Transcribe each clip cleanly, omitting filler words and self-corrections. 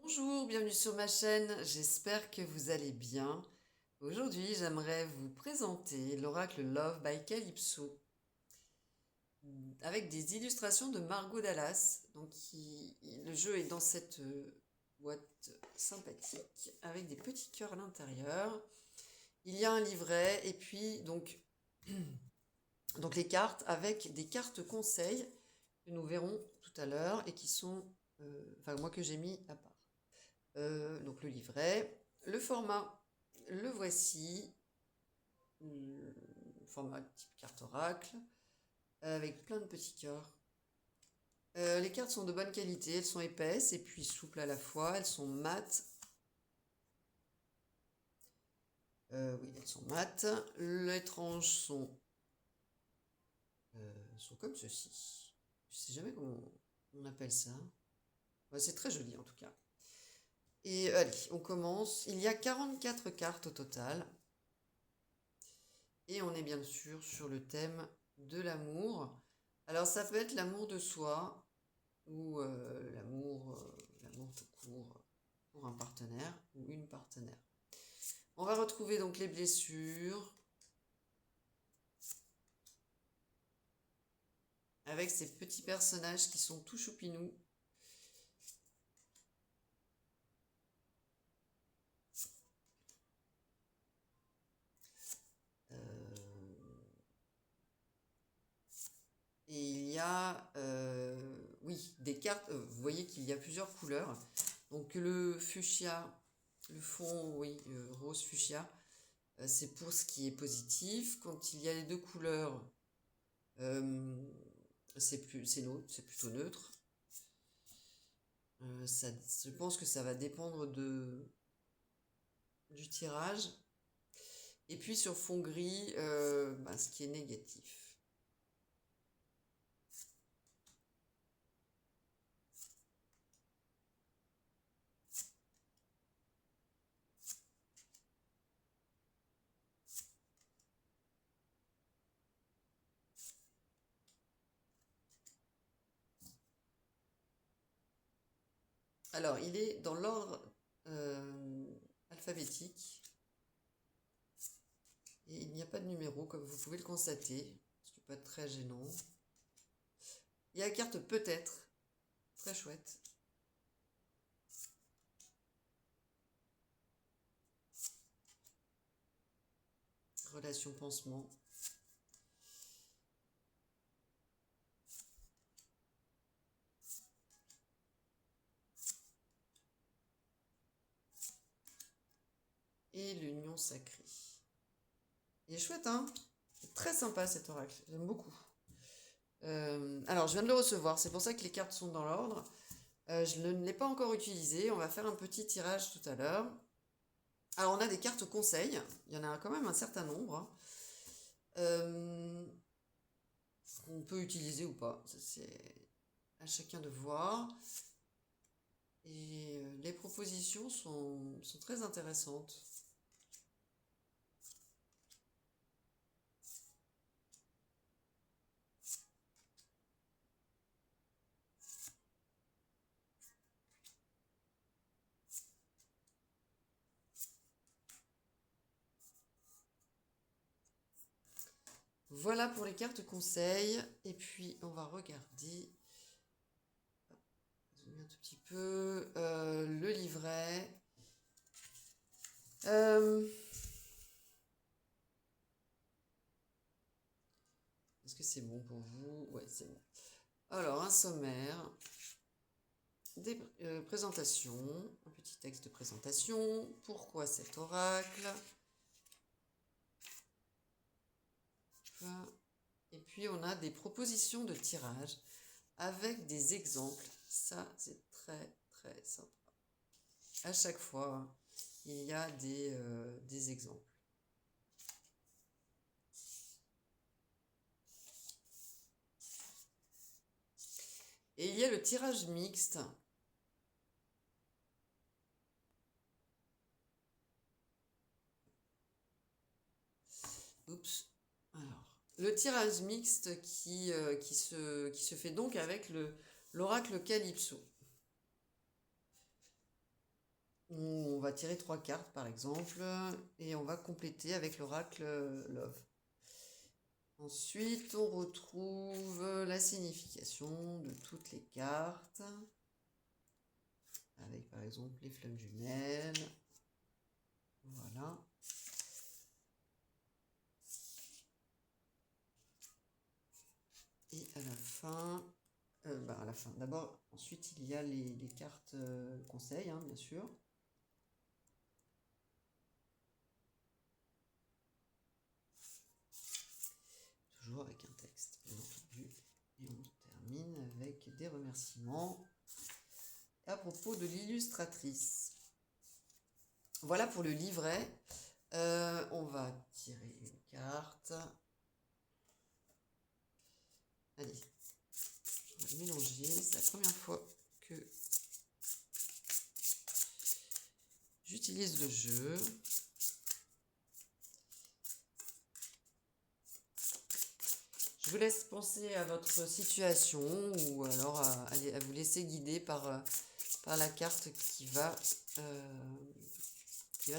Bonjour, bienvenue sur ma chaîne, j'espère que vous allez bien. Aujourd'hui, j'aimerais vous présenter l'oracle Love by Calypso avec des illustrations de Margot Dallas. Donc, le jeu est dans cette boîte sympathique avec des petits cœurs à l'intérieur. Il y a un livret et puis donc les cartes avec des cartes conseils que nous verrons tout à l'heure et qui sont, enfin moi que j'ai mis à part. Donc le livret, le format, le voici, le format type carte oracle, avec plein de petits cœurs. Les cartes sont de bonne qualité, elles sont épaisses et puis souples à la fois, elles sont mates. Oui, elles sont mates. Les tranches sont comme ceci. Je sais jamais comment on appelle ça. Ouais, c'est très joli en tout cas. Et allez, on commence. Il y a 44 cartes au total. Et on est bien sûr sur le thème de l'amour. Alors ça peut être l'amour de soi ou l'amour tout court pour un partenaire ou une partenaire. On va retrouver donc les blessures avec ces petits personnages qui sont tout choupinous. Et il y a, oui, des cartes. Vous voyez qu'il y a plusieurs couleurs. Donc le fuchsia, le fond, oui, rose fuchsia, c'est pour ce qui est positif. Quand il y a les deux couleurs, c'est plutôt neutre. Je pense que ça va dépendre du tirage. Et puis sur fond gris, ce qui est négatif. Alors, il est dans l'ordre alphabétique. Et il n'y a pas de numéro, comme vous pouvez le constater. Ce qui n'est pas très gênant. Il y a la carte peut-être. Très chouette. Relation pansement. Et l'union sacrée. Il est chouette, hein? C'est très sympa cet oracle. J'aime beaucoup. Alors, je viens de le recevoir. C'est pour ça que les cartes sont dans l'ordre. Je ne l'ai pas encore utilisé. On va faire un petit tirage tout à l'heure. Alors, on a des cartes conseils. Il y en a quand même un certain nombre. Qu'on peut utiliser ou pas. Ça, c'est à chacun de voir. Et les propositions sont très intéressantes. Voilà pour les cartes conseils. Et puis, on va regarder zoomer un tout petit peu le livret. Est-ce que c'est bon pour vous? Ouais, c'est bon. Alors, un sommaire, des présentations, un petit texte de présentation. Pourquoi cet oracle? Et puis, on a des propositions de tirage avec des exemples. Ça, c'est très, très sympa. À chaque fois, il y a des exemples. Et il y a le tirage mixte. Oups. Alors, le tirage mixte qui se fait donc avec l'oracle Calypso. On va tirer 3 cartes par exemple et on va compléter avec l'oracle Love. Ensuite, on retrouve la signification de toutes les cartes. Avec par exemple les flammes jumelles. Voilà. Et à la fin, d'abord, ensuite il y a les cartes conseils, hein, bien sûr. Toujours avec un texte, bien entendu. Et on termine avec des remerciements à propos de l'illustratrice. Voilà pour le livret. On va tirer une carte. Allez, on va mélanger. C'est la première fois que j'utilise le jeu. Je vous laisse penser à votre situation ou alors à vous laisser guider par la carte qui va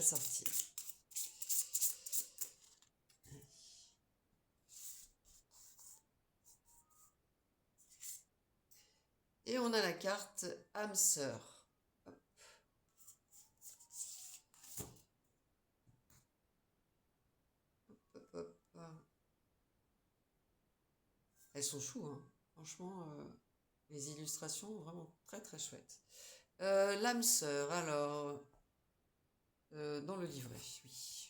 sortir. Et on a la carte âme sœur. Elles sont choues, hein. Franchement, les illustrations vraiment très très chouettes. L'âme sœur, alors, dans le livret, oui.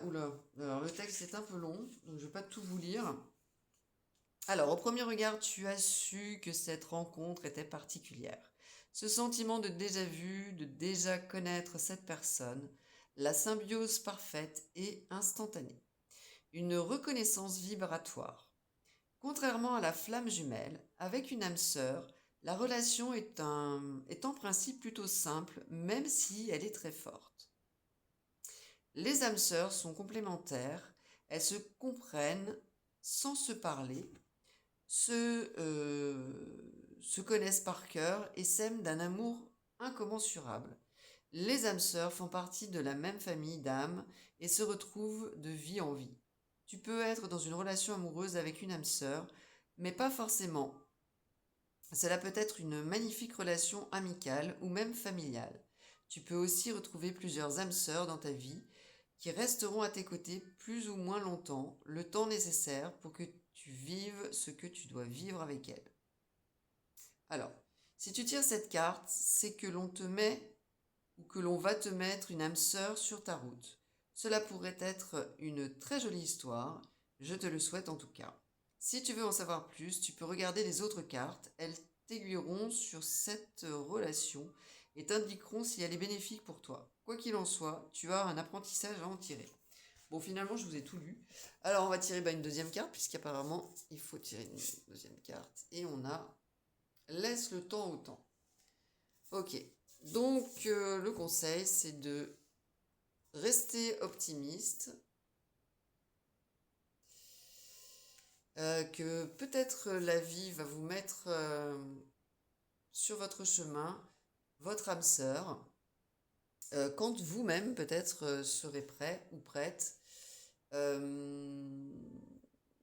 Oula, alors le texte est un peu long, donc je ne vais pas tout vous lire. Alors, au premier regard, tu as su que cette rencontre était particulière. Ce sentiment de déjà vu, de déjà connaître cette personne, la symbiose parfaite et instantanée. Une reconnaissance vibratoire. Contrairement à la flamme jumelle, avec une âme sœur, la relation est en principe plutôt simple, même si elle est très forte. Les âmes sœurs sont complémentaires, elles se comprennent sans se parler, se connaissent par cœur et s'aiment d'un amour incommensurable. Les âmes sœurs font partie de la même famille d'âmes et se retrouvent de vie en vie. Tu peux être dans une relation amoureuse avec une âme sœur, mais pas forcément. Cela peut être une magnifique relation amicale ou même familiale. Tu peux aussi retrouver plusieurs âmes sœurs dans ta vie qui resteront à tes côtés plus ou moins longtemps, le temps nécessaire pour que tu vives ce que tu dois vivre avec elles. Alors, si tu tires cette carte, c'est que l'on te met ou que l'on va te mettre une âme sœur sur ta route. Cela pourrait être une très jolie histoire, je te le souhaite en tout cas. Si tu veux en savoir plus, tu peux regarder les autres cartes, elles t'aiguilleront sur cette relation et t'indiqueront si elle est bénéfique pour toi. Quoi qu'il en soit, tu as un apprentissage à en tirer. Bon, finalement, je vous ai tout lu. Alors, on va tirer une deuxième carte, puisqu'apparemment, il faut tirer une deuxième carte. Et on a « Laisse le temps au temps ». Ok, donc le conseil, c'est de rester optimiste, que peut-être la vie va vous mettre sur votre chemin, votre âme sœur, quand vous-même peut-être serez prêt ou prête.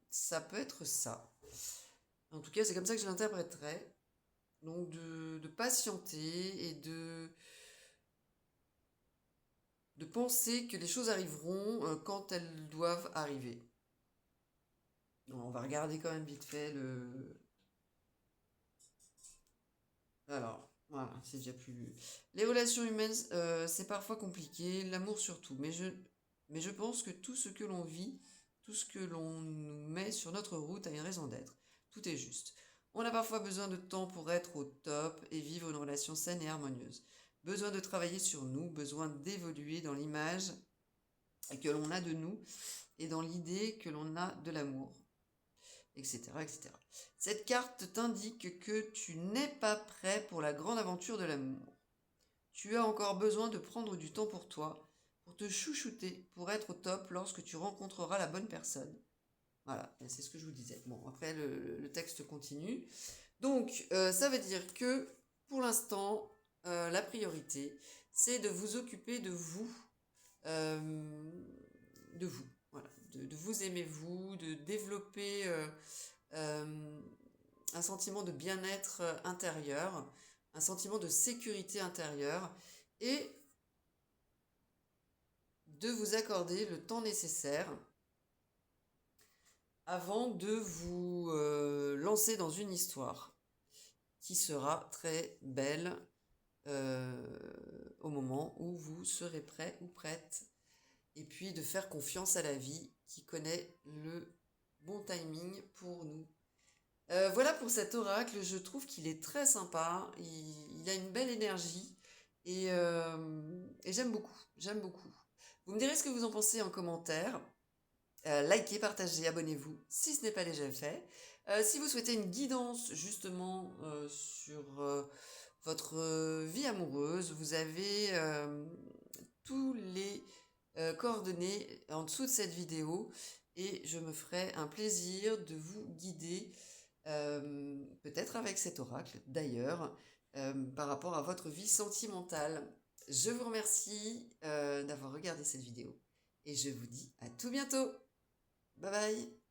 Ça peut être ça. En tout cas, c'est comme ça que je l'interpréterais. Donc de patienter et de penser que les choses arriveront quand elles doivent arriver. Donc, on va regarder quand même vite fait le... Alors, voilà, c'est déjà plus lu. Les relations humaines, c'est parfois compliqué, l'amour surtout, mais je pense que tout ce que l'on vit, tout ce que l'on nous met sur notre route a une raison d'être. Tout est juste. On a parfois besoin de temps pour être au top et vivre une relation saine et harmonieuse. Besoin de travailler sur nous, besoin d'évoluer dans l'image que l'on a de nous et dans l'idée que l'on a de l'amour, etc., etc. Cette carte t'indique que tu n'es pas prêt pour la grande aventure de l'amour. Tu as encore besoin de prendre du temps pour toi, pour te chouchouter, pour être au top lorsque tu rencontreras la bonne personne. Voilà, c'est ce que je vous disais. Bon, après, le texte continue. Donc, ça veut dire que, pour l'instant, la priorité, c'est de vous occuper de vous. Voilà, de vous aimer vous, de développer un sentiment de bien-être intérieur, un sentiment de sécurité intérieure et de vous accorder le temps nécessaire avant de vous lancer dans une histoire qui sera très belle au moment où vous serez prêt ou prête. Et puis de faire confiance à la vie qui connaît le bon timing pour nous. Voilà pour cet oracle, je trouve qu'il est très sympa, il a une belle énergie et j'aime beaucoup, j'aime beaucoup. Vous me direz ce que vous en pensez en commentaire. Likez, partagez, abonnez-vous si ce n'est pas déjà fait. Si vous souhaitez une guidance justement sur votre vie amoureuse, vous avez tous les coordonnées en dessous de cette vidéo et je me ferai un plaisir de vous guider, peut-être avec cet oracle d'ailleurs, par rapport à votre vie sentimentale. Je vous remercie d'avoir regardé cette vidéo et je vous dis à tout bientôt. Bye bye.